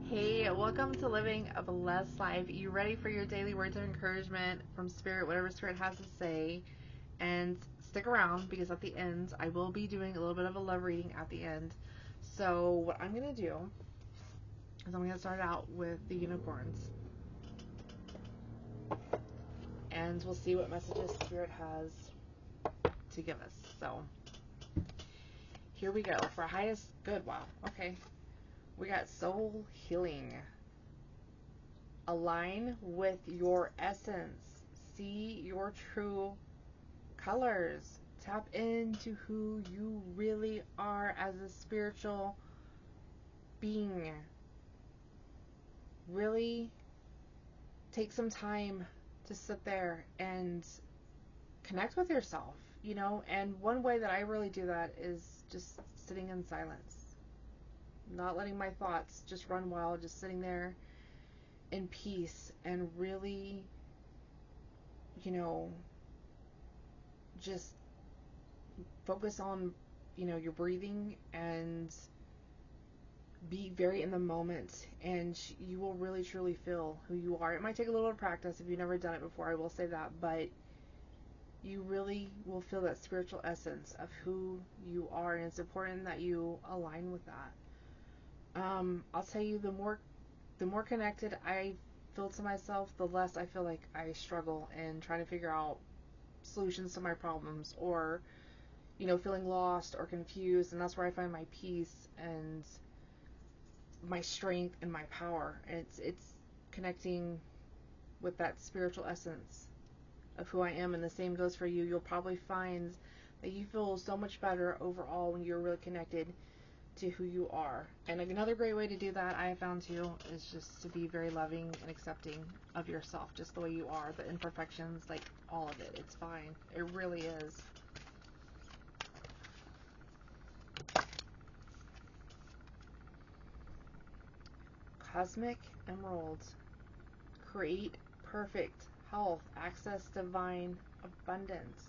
Hey, welcome to Living a Blessed Life. You ready for your daily words of encouragement from Spirit, whatever Spirit has to say? And stick around because at the end, I will be doing a little bit of a love reading at the end. So, what I'm going to do is I'm going to start out with the unicorns. And we'll see what messages Spirit has to give us. So, here we go. For highest good. Wow. Okay. We got soul healing. Align with your essence. See your true colors. Tap into who you really are as a spiritual being. Really take some time to sit there and connect with yourself, and one way that I really do that is just sitting in silence, not letting my thoughts just run wild, just sitting there in peace and really, just focus on, your breathing and be very in the moment, and you will really truly feel who you are. It might take a little bit of practice if you've never done it before, I will say that, but you really will feel that spiritual essence of who you are, and it's important that you align with that. I'll tell you, the more connected I feel to myself, the less I feel like I struggle in trying to figure out solutions to my problems, or feeling lost or confused, and that's where I find my peace and my strength and my power. And it's connecting with that spiritual essence of who I am, and the same goes for you. You'll probably find that you feel so much better overall when you're really connected to who you are. And another great way to do that, I have found too, is just to be very loving and accepting of yourself, just the way you are, the imperfections, like all of it. It's fine. It really is. Cosmic emeralds. Create perfect health, access divine abundance.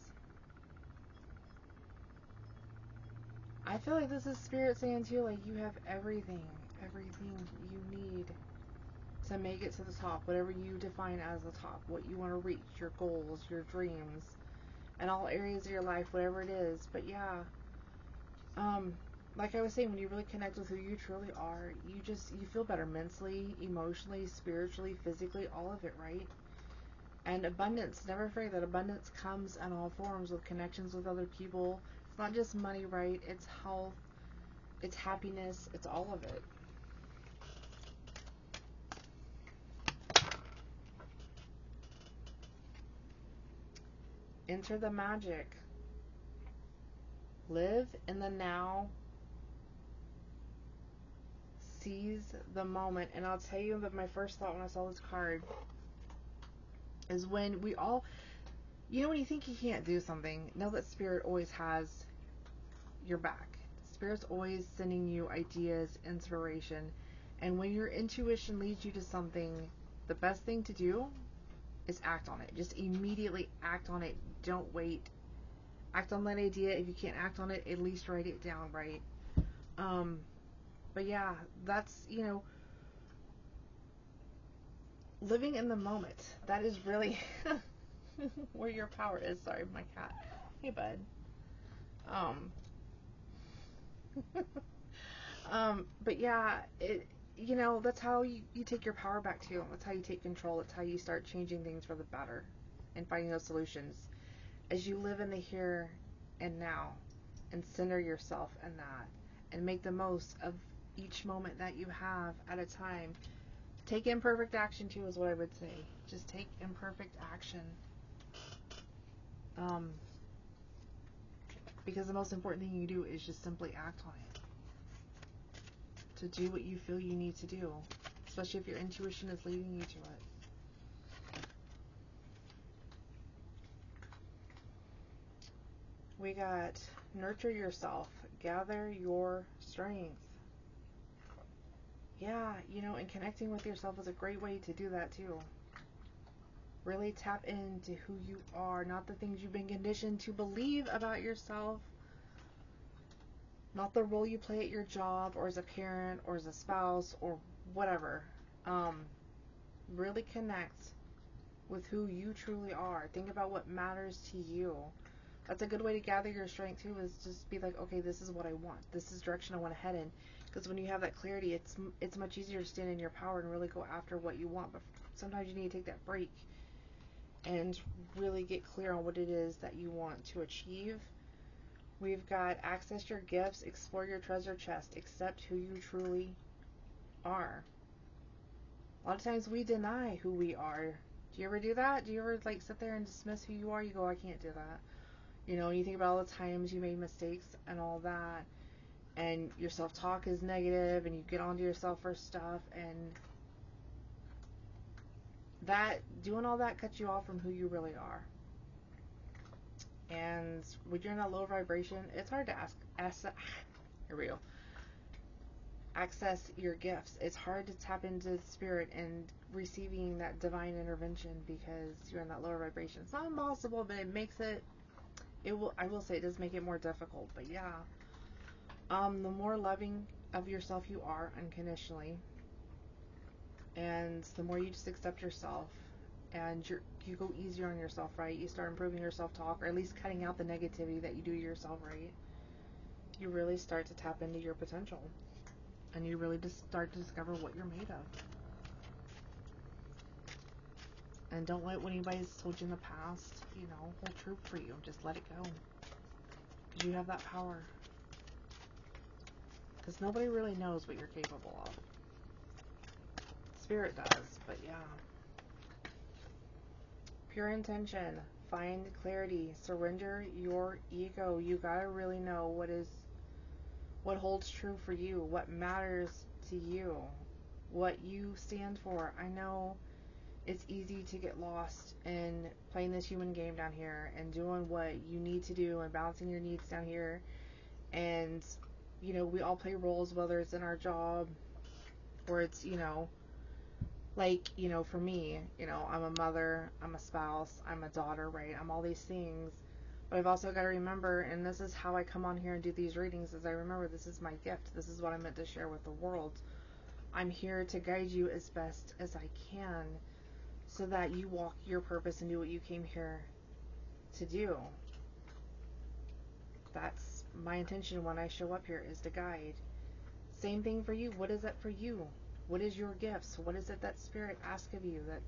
I feel like this is Spirit saying to you, like, you have everything you need to make it to the top, whatever you define as the top, what you want to reach, your goals, your dreams, and all areas of your life, whatever it is. But yeah, like I was saying, when you really connect with who you truly are, you feel better mentally, emotionally, spiritually, physically, all of it, right? And abundance, never forget that abundance comes in all forms, with connections with other people. It's not just money, right? It's health, it's happiness, it's all of it. Enter the magic. Live in the now. Seize the moment. And I'll tell you that my first thought when I saw this card is when we all, when you think you can't do something, know that Spirit always has your back. Spirit's always sending you ideas, inspiration. And when your intuition leads you to something, the best thing to do is act on it. Just immediately act on it. Don't wait. Act on that idea. If you can't act on it, at least write it down, right? But yeah, that's, living in the moment. That is really where your power is. Sorry, my cat. Hey, bud. Um, but yeah, that's how you take your power back too. That's how you take control. That's how you start changing things for the better and finding those solutions. As you live in the here and now and center yourself in that and make the most of each moment that you have at a time. Take imperfect action too, is what I would say. Just take imperfect action. Because the most important thing you do is just simply act on it. To do what you feel you need to do, especially if your intuition is leading you to it. We got nurture yourself, gather your strength. Yeah, and connecting with yourself is a great way to do that too. Really tap into who you are, not the things you've been conditioned to believe about yourself. not the role you play at your job or as a parent or as a spouse or whatever. Um, really connect with who you truly are. Think about what matters to you. That's a good way to gather your strength too, is just be like, okay, this is what I want. This is the direction I want to head in. Because when you have that clarity, it's much easier to stand in your power and really go after what you want. But sometimes you need to take that break and really get clear on what it is that you want to achieve. We've got access your gifts, explore your treasure chest, accept who you truly are. A lot of times we deny who we are. Do you ever do that? Do you ever like sit there and dismiss who you are? You go, I can't do that. You know, you think about all the times you made mistakes and all that, and your self-talk is negative, and you get onto yourself for stuff, and that, doing all that cuts you off from who you really are. And when you're in that low vibration, it's hard to here we go, access your gifts. It's hard to tap into the spirit and receiving that divine intervention because you're in that lower vibration. It's not impossible, but it makes it, I will say it does make it more difficult, but yeah. The more loving of yourself you are unconditionally, and the more you just accept yourself, and you go easier on yourself, right? You start improving your self-talk, or at least cutting out the negativity that you do to yourself, right? You really start to tap into your potential, and you really just start to discover what you're made of. And don't let what anybody's told you in the past, hold true for you. Just let it go, because you have that power. Because nobody really knows what you're capable of. Spirit does, but yeah. Pure intention. Find clarity. Surrender your ego. You gotta really know what holds true for you, what matters to you, what you stand for. I know it's easy to get lost in playing this human game down here and doing what you need to do and balancing your needs down here. And, we all play roles, whether it's in our job or it's, for me, I'm a mother, I'm a spouse, I'm a daughter, right? I'm all these things. But I've also got to remember, and this is how I come on here and do these readings, is I remember this is my gift. This is what I'm meant to share with the world. I'm here to guide you as best as I can so that you walk your purpose and do what you came here to do. That's my intention when I show up here, is to guide. Same thing for you. What is that for you? What is your gifts? What is it that Spirit asks of you that,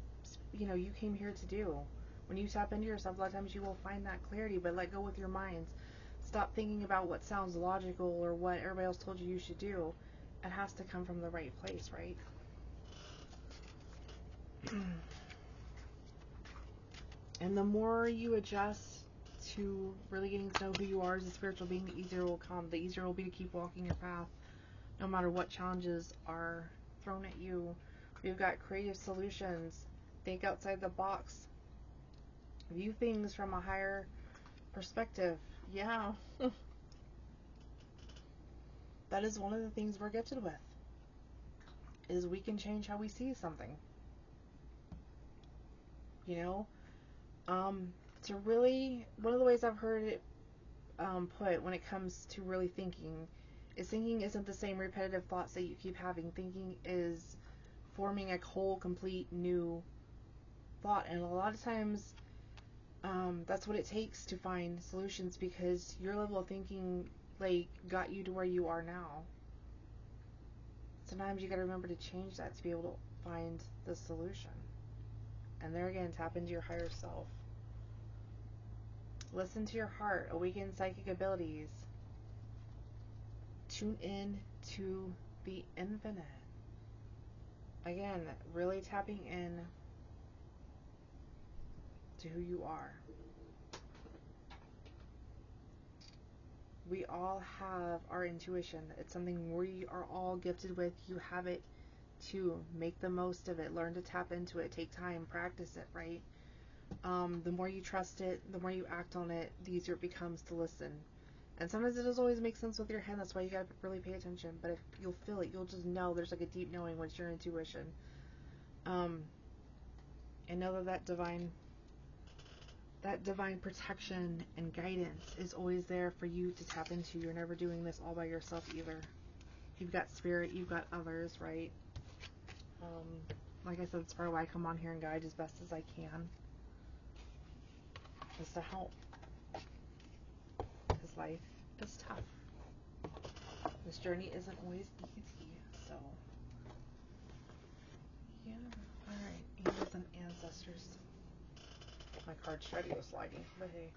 you came here to do? When you tap into yourself, a lot of times you will find that clarity, but let go with your minds. Stop thinking about what sounds logical or what everybody else told you should do. It has to come from the right place, right? And the more you adjust to really getting to know who you are as a spiritual being, the easier it will come. The easier it will be to keep walking your path, no matter what challenges are thrown at you. We've got creative solutions. Think outside the box. View things from a higher perspective. Yeah. That is one of the things we're gifted with, is we can change how we see something. To really, one of the ways I've heard it put when it comes to really thinking is thinking isn't the same repetitive thoughts that you keep having. Thinking is forming a whole, complete new thought. And a lot of times that's what it takes to find solutions, because your level of thinking got you to where you are now. Sometimes you got to remember to change that to be able to find the solution. And there again, tap into your higher self. Listen to your heart. Awaken psychic abilities. Tune in to the infinite. Again, really tapping in to who you are. We all have our intuition. It's something we are all gifted with. You have it too. Make the most of it. Learn to tap into it. Take time. Practice it, right? The more you trust it, the more you act on it, the easier it becomes to listen. And sometimes it doesn't always make sense with your head. That's why you gotta really pay attention. But if you'll feel it, you'll just know. There's like a deep knowing when it's your intuition. And know that divine that divine protection and guidance is always there for you to tap into. You're never doing this all by yourself either. You've got spirit, you've got others, right? Like I said, it's part of why I come on here and guide as best as I can, is to help. Because life is tough. This journey isn't always easy, so yeah. Alright, angels and ancestors. My card's trying to go sliding, but hey.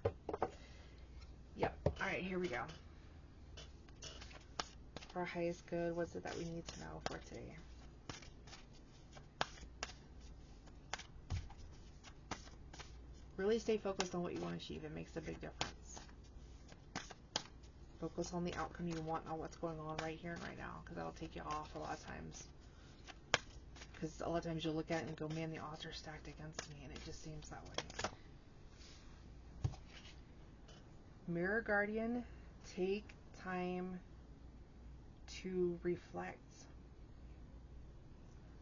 Yep. Alright, here we go. For our highest good, what's it that we need to know for today? Really stay focused on what you want to achieve. It makes a big difference. Focus on the outcome you want, not what's going on right here and right now, because that'll take you off a lot of times. Because a lot of times you'll look at it and go, man, the odds are stacked against me, and it just seems that way. Mirror Guardian, take time to reflect.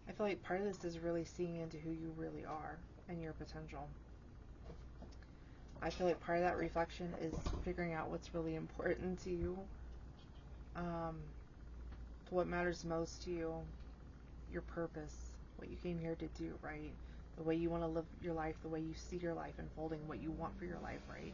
I feel like part of this is really seeing into who you really are and your potential. I feel like part of that reflection is figuring out what's really important to you, what matters most to you, your purpose, what you came here to do, right? The way you want to live your life, the way you see your life unfolding, what you want for your life, right?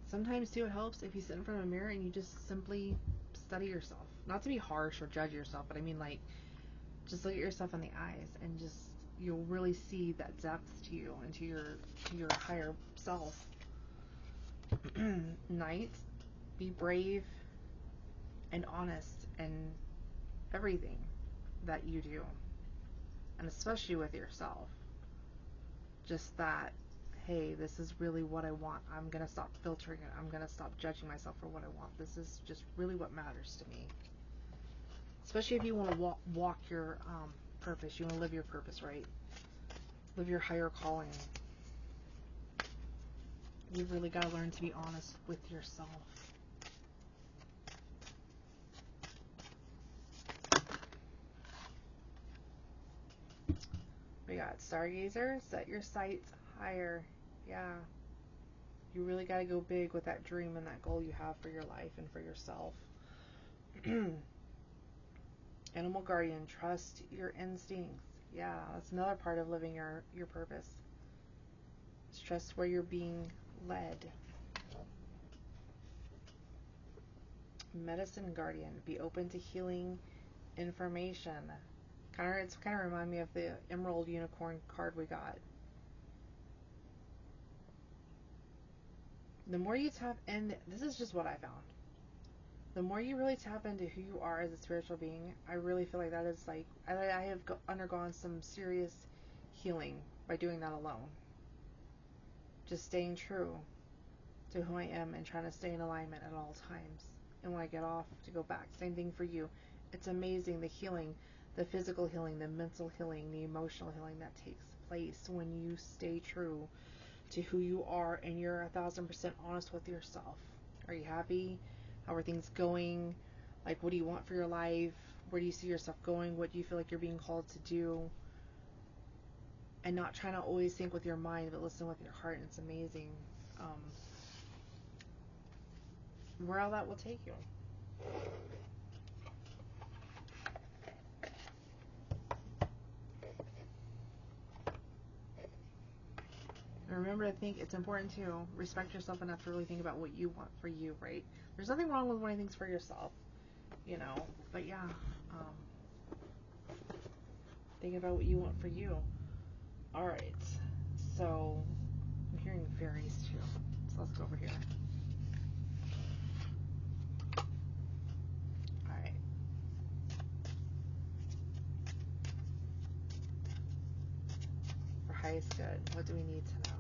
Sometimes too it helps if you sit in front of a mirror and you just simply study yourself. Not to be harsh or judge yourself, but I mean, like, just look at yourself in the eyes and just, you'll really see that depth to you and to your higher self. Knight, be brave and honest in everything that you do, and especially with yourself. Just that, hey, this is really what I want. I'm going to stop filtering it. I'm going to stop judging myself for what I want. This is just really what matters to me. Especially if you want to walk your purpose. You want to live your purpose, right? Live your higher calling. You've really got to learn to be honest with yourself. We got Stargazer, set your sights higher. Yeah. You really got to go big with that dream and that goal you have for your life and for yourself. Animal Guardian, trust your instincts. Yeah, that's another part of living your purpose. Trust where you're being led. Medicine Guardian, be open to healing information. It's kind of remind me of the Emerald Unicorn card we got. The more you tap in, this is just what I found. The more you really tap into who you are as a spiritual being, I really feel like that is like, I have undergone some serious healing by doing that alone. Just staying true to who I am and trying to stay in alignment at all times. And when I get off, to go back. Same thing for you. It's amazing the healing, the physical healing, the mental healing, the emotional healing that takes place when you stay true to who you are and you're 1,000% honest with yourself. Are you happy? How are things going? Like, what do you want for your life? Where do you see yourself going? What do you feel like you're being called to do? And not trying to always think with your mind, but listen with your heart. And it's amazing where all that will take you. And remember to think, it's important to respect yourself enough to really think about what you want for you, right? There's nothing wrong with wanting things for yourself, you know, but yeah, think about what you want for you. Alright, so I'm hearing fairies too, so let's go over here. Alright. For highest good, what do we need to know?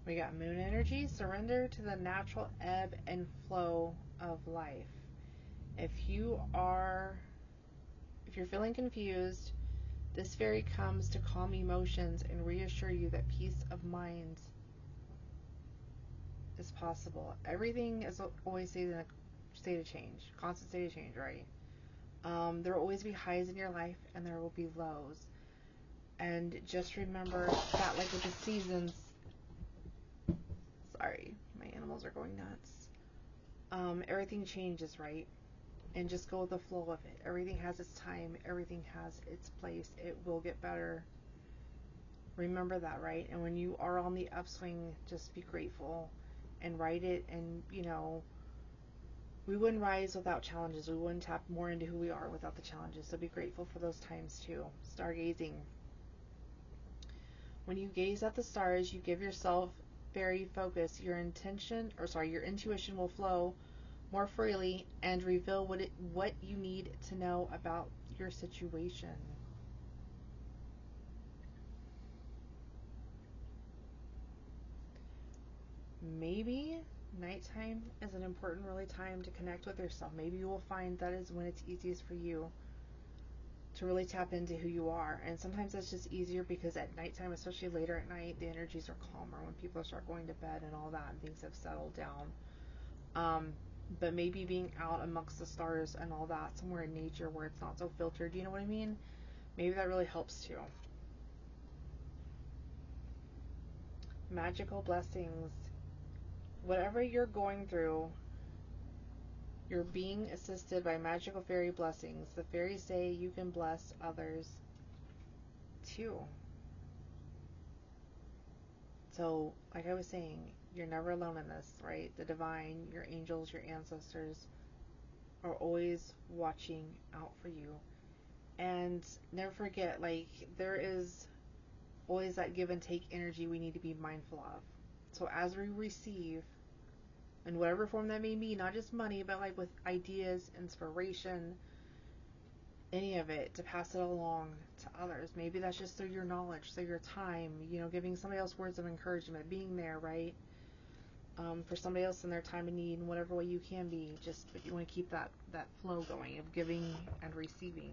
We got moon energy, surrender to the natural ebb and flow of life. If you're feeling confused, This fairy comes to calm emotions and reassure you that peace of mind is possible. Everything is always in a state of change, constant state of change, right? There will always be highs in your life and there will be lows. And just remember that, like with the seasons, sorry, my animals are going nuts. Everything changes, right? And just go with the flow of it. Everything has its time. Everything has its place. It will get better. Remember that, right? And when you are on the upswing, just be grateful and write it. And, we wouldn't rise without challenges. We wouldn't tap more into who we are without the challenges. So be grateful for those times too. Stargazing. When you gaze at the stars, you give yourself very focus. Your intuition will flow more freely and reveal what you need to know about your situation. Maybe nighttime is an important really time to connect with yourself. Maybe you will find that is when it's easiest for you to really tap into who you are. And sometimes that's just easier because at nighttime, especially later at night, the energies are calmer when people start going to bed and all that and things have settled down. But maybe being out amongst the stars and all that, somewhere in nature where it's not so filtered, you know what I mean? Maybe that really helps too. Magical blessings. Whatever you're going through, you're being assisted by magical fairy blessings. The fairies say you can bless others too. So, like I was saying, you're never alone in this, right? The divine, your angels, your ancestors are always watching out for you. And never forget, like, there is always that give and take energy we need to be mindful of. So as we receive, in whatever form that may be, not just money, but like with ideas, inspiration, any of it, to pass it along to others. Maybe that's just through your knowledge, through your time, giving somebody else words of encouragement, being there, right? For somebody else in their time of need, in whatever way you can be. But you want to keep that flow going of giving and receiving.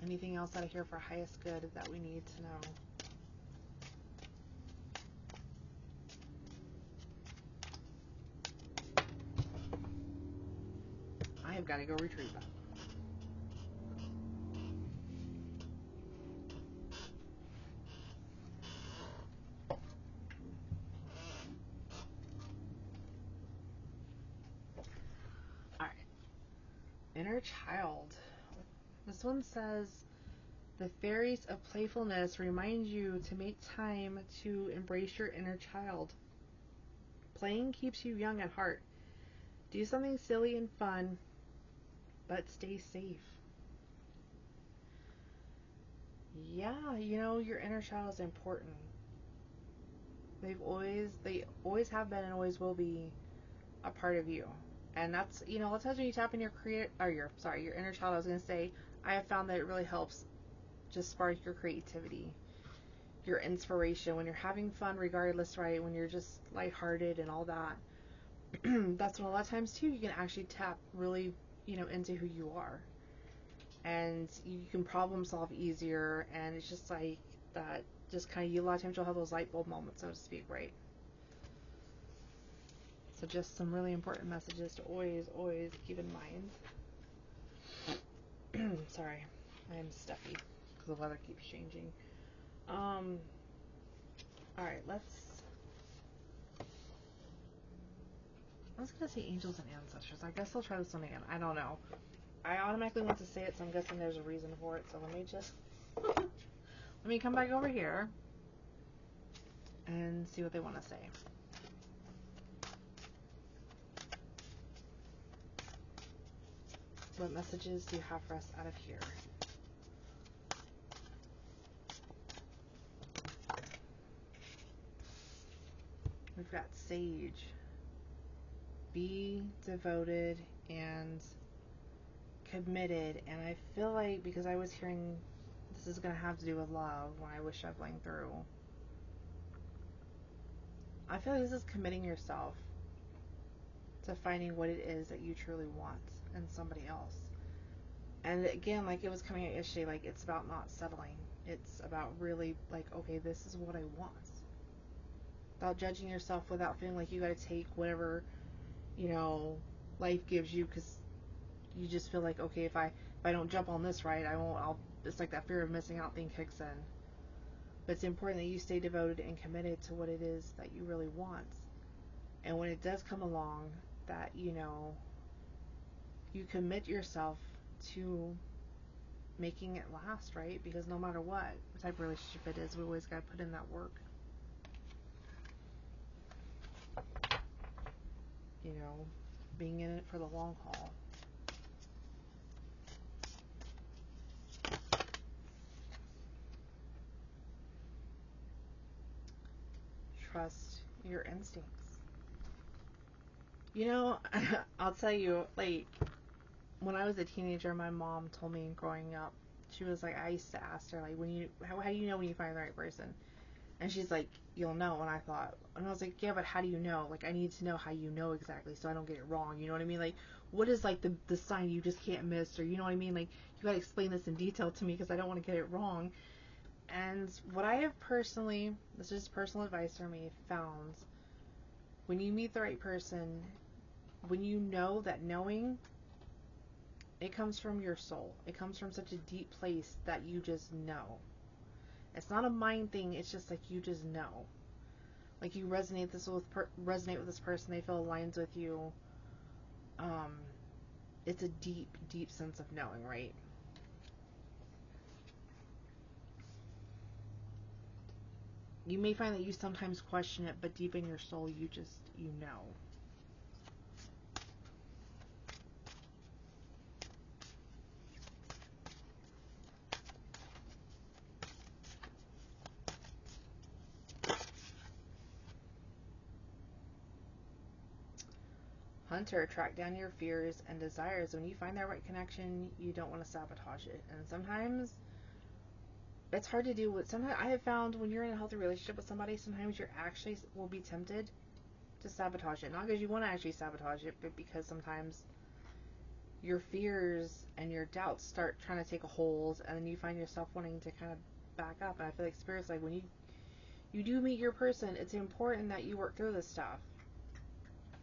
Anything else out of here for highest good that we need to know? I have got to go retrieve that. Alright. Inner child. This one says, the fairies of playfulness remind you to make time to embrace your inner child. Playing keeps you young at heart. Do something silly and fun, but stay safe. Yeah, your inner child is important. They always have been and always will be a part of you. And that's, a lot of times when you tap in your your inner child, I was going to say, I have found that it really helps just spark your creativity, your inspiration, when you're having fun regardless, right? When you're just lighthearted and all that. That's when a lot of times too, you can actually tap really, into who you are. And you can problem solve easier, and it's just like that, just kind of, a lot of times you'll have those light bulb moments, so to speak, right? So just some really important messages to always keep in mind. Sorry, I am stuffy because the weather keeps changing. Alright, I was going to say angels and ancestors. I guess I'll try this one again. I don't know. I automatically want to say it, so I'm guessing there's a reason for it. So let me come back over here and see what they want to say. What messages do you have for us out of here? We've got Sage. Be devoted and committed. And I feel like, because I was hearing this is going to have to do with love when I was shuffling through, I feel like this is committing yourself to finding what it is that you truly want in somebody else. And again, like it was coming out yesterday, like it's about not settling. It's about really like, okay, this is what I want. Without judging yourself, without feeling like you got to take whatever, you know, life gives you, because you just feel like, okay, if I don't jump on this right, I won't. It's like that fear of missing out thing kicks in. But it's important that you stay devoted and committed to what it is that you really want. And when it does come along, that you commit yourself to making it last, right? Because no matter what type of relationship it is, we always got to put in that work. Being in it for the long haul. Trust your instincts. I'll tell you, like, when I was a teenager, my mom told me growing up, she was like, I used to ask her, like, how do you know when you find the right person? And she's like, you'll know. And I was like, yeah, but how do you know? Like, I need to know how you know exactly so I don't get it wrong. You know what I mean? Like, what is, like, the sign you just can't miss? Or, you know what I mean? Like, you got to explain this in detail to me because I don't want to get it wrong. And what I have personally, this is personal advice for me, found, when you meet the right person, when you know that knowing, it comes from your soul. It comes from such a deep place that you just know. It's not a mind thing. It's just like you just know. Like you resonate with this person. They feel aligned with you. It's a deep, deep sense of knowing, right? You may find that you sometimes question it, but deep in your soul, you know. Hunter, track down your fears and desires. When you find that right connection, you don't want to sabotage it. And sometimes it's hard to do. Sometimes I have found when you're in a healthy relationship with somebody, sometimes you're actually will be tempted to sabotage it. Not because you want to actually sabotage it, but because sometimes your fears and your doubts start trying to take a hold, and then you find yourself wanting to kind of back up. And I feel like Spirit's like, when you do meet your person, it's important that you work through this stuff.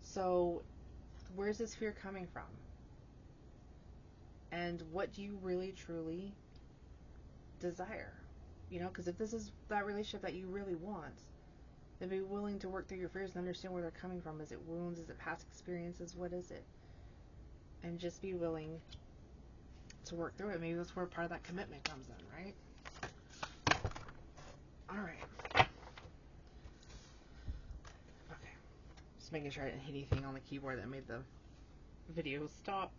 So where's this fear coming from? And what do you really truly desire? Because if this is that relationship that you really want, then be willing to work through your fears and understand where they're coming from. Is it wounds? Is it past experiences? What is it? And just be willing to work through it. Maybe that's where part of that commitment comes in, right? Alright. Okay. Just making sure I didn't hit anything on the keyboard that made the video stop.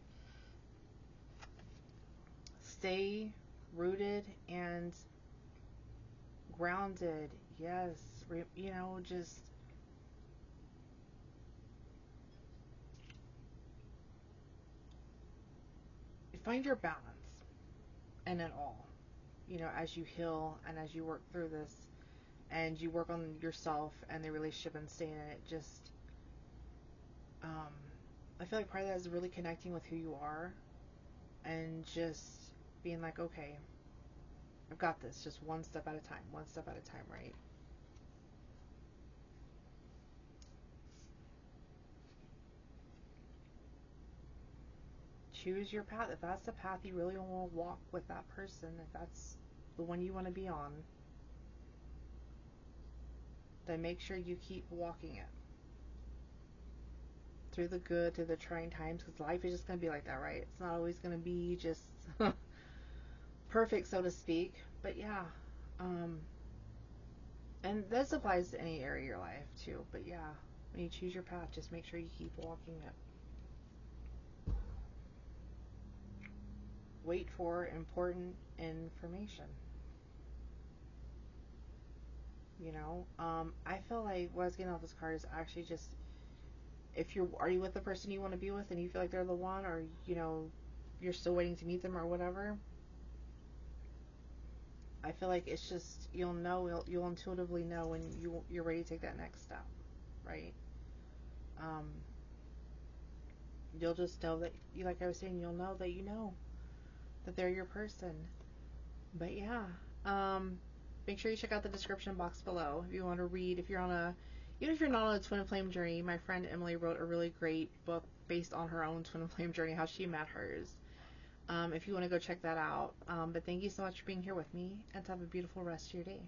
Stay rooted and grounded. Yes. Just find your balance in it all. As you heal and as you work through this and you work on yourself and the relationship and staying in it, just I feel like part of that is really connecting with who you are and just being like, okay, I've got this, just one step at a time, right? Choose your path. If that's the path you really want to walk with that person, if that's the one you want to be on, then make sure you keep walking it. Through the good, through the trying times, because life is just going to be like that, right? It's not always going to be just perfect, so to speak. But yeah, and this applies to any area of your life too. But yeah, when you choose your path, just make sure you keep walking it. Wait for important information. I feel like what I was getting off this card is actually just, are you with the person you want to be with and you feel like they're the one, or you're still waiting to meet them or whatever. I feel like it's just, you'll intuitively know when you're ready to take that next step, right? You'll just know that, like I was saying, you'll know that that they're your person. But yeah, make sure you check out the description box below if you want to read. If you're on a, even if you're not on a twin flame journey, my friend Emily wrote a really great book based on her own twin flame journey, how she met hers. If you want to go check that out. But thank you so much for being here with me, and have a beautiful rest of your day.